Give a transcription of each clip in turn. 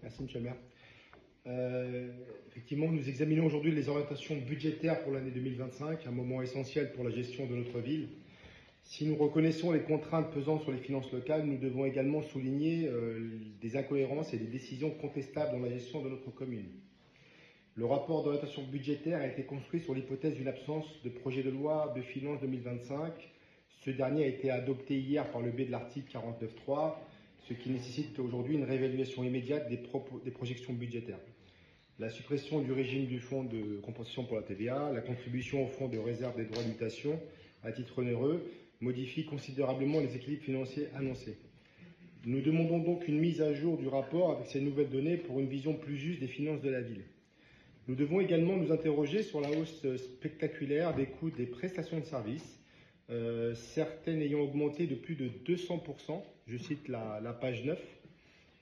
Merci, Monsieur le maire. Effectivement, nous examinons aujourd'hui les orientations budgétaires pour l'année 2025, un moment essentiel pour la gestion de notre ville. Si nous reconnaissons les contraintes pesant sur les finances locales, nous devons également souligner des incohérences et des décisions contestables dans la gestion de notre commune. Le rapport d'orientation budgétaire a été construit sur l'hypothèse d'une absence de projet de loi de finances 2025. Ce dernier a été adopté hier par le biais de l'article 49.3, ce qui nécessite aujourd'hui une réévaluation immédiate des projections budgétaires. La suppression du régime du fonds de compensation pour la TVA, la contribution au fonds de réserve des droits de mutation à titre onéreux modifie considérablement les équilibres financiers annoncés. Nous demandons donc une mise à jour du rapport avec ces nouvelles données pour une vision plus juste des finances de la ville. Nous devons également nous interroger sur la hausse spectaculaire des coûts des prestations de services, certaines ayant augmenté de plus de 200%, je cite la page 9.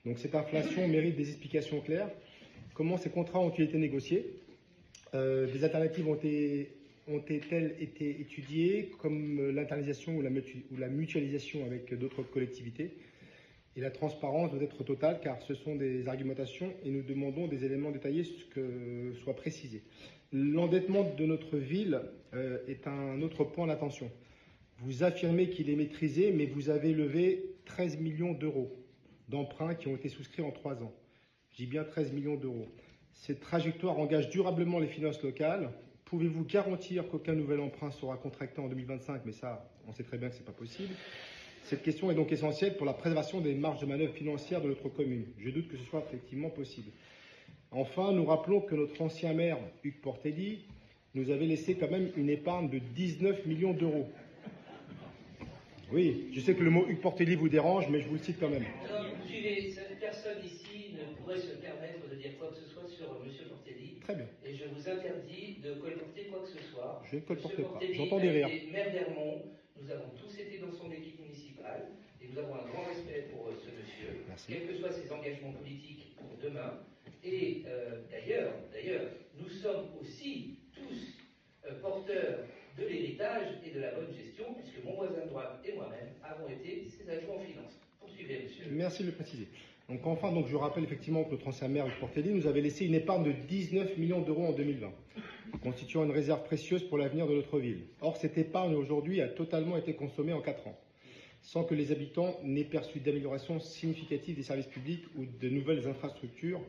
Donc cette inflation mérite des explications claires. Comment ces contrats ont-ils été négociés? Des alternatives ont-elles été étudiées, comme l'internalisation ou la mutualisation avec d'autres collectivités? Et la transparence doit être totale, car ce sont des argumentations et nous demandons des éléments détaillés que soient précisés. L'endettement de notre ville est un autre point d'attention. Vous affirmez qu'il est maîtrisé, mais vous avez levé 13 millions d'euros d'emprunts qui ont été souscrits en 3 ans. Je dis bien 13 millions d'euros. Cette trajectoire engage durablement les finances locales. Pouvez-vous garantir qu'aucun nouvel emprunt sera contracté en 2025? Mais ça, on sait très bien que ce n'est pas possible. Cette question est donc essentielle pour la préservation des marges de manœuvre financières de notre commune. Je doute que ce soit effectivement possible. Enfin, nous rappelons que notre ancien maire, Hugues Portelli, nous avait laissé quand même une épargne de 19 millions d'euros. Oui, je sais que le mot Hugues Portelli vous dérange, mais je vous le cite quand même. Alors, vous suivez, personne ici ne pourrait se permettre de dire quoi que ce soit sur M. Portelli. Très bien. Et je vous interdis de colporter quoi que ce soit. Je ne colporte pas. Portelli J'entends des rires. Maire d'Hermont, nous avons tous été dans son équipe municipale et nous avons un grand respect pour ce monsieur. Merci. Quels que soient ses engagements politiques pour demain. Et d'ailleurs, nous sommes aussi tous porteurs de l'héritage et de la bonne gestion, puisque mon voisin de droite et moi-même avons été ses adjoints en finances. Poursuivez, monsieur. Merci de le préciser. Donc enfin, je rappelle effectivement que notre ancien maire, Hugues Portelli, nous avait laissé une épargne de 19 millions d'euros en 2020, constituant une réserve précieuse pour l'avenir de notre ville. Or, cette épargne aujourd'hui a totalement été consommée en 4 ans, sans que les habitants n'aient perçu d'amélioration significative des services publics ou de nouvelles infrastructures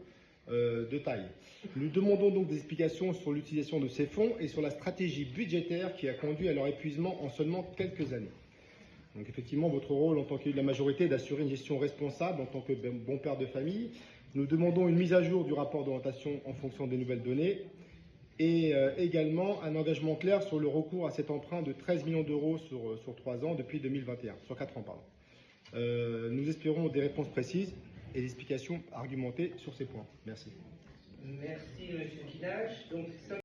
de taille. Nous demandons donc des explications sur l'utilisation de ces fonds et sur la stratégie budgétaire qui a conduit à leur épuisement en seulement quelques années. Donc effectivement, votre rôle en tant qu'élu de la majorité est d'assurer une gestion responsable en tant que bon père de famille. Nous demandons une mise à jour du rapport d'orientation en fonction des nouvelles données et également un engagement clair sur le recours à cet emprunt de 13 millions d'euros sur 3 ans depuis 2021, sur 4 ans, pardon. Nous espérons des réponses précises et des explications argumentées sur ces points. Merci. Merci, monsieur Guinache. Donc,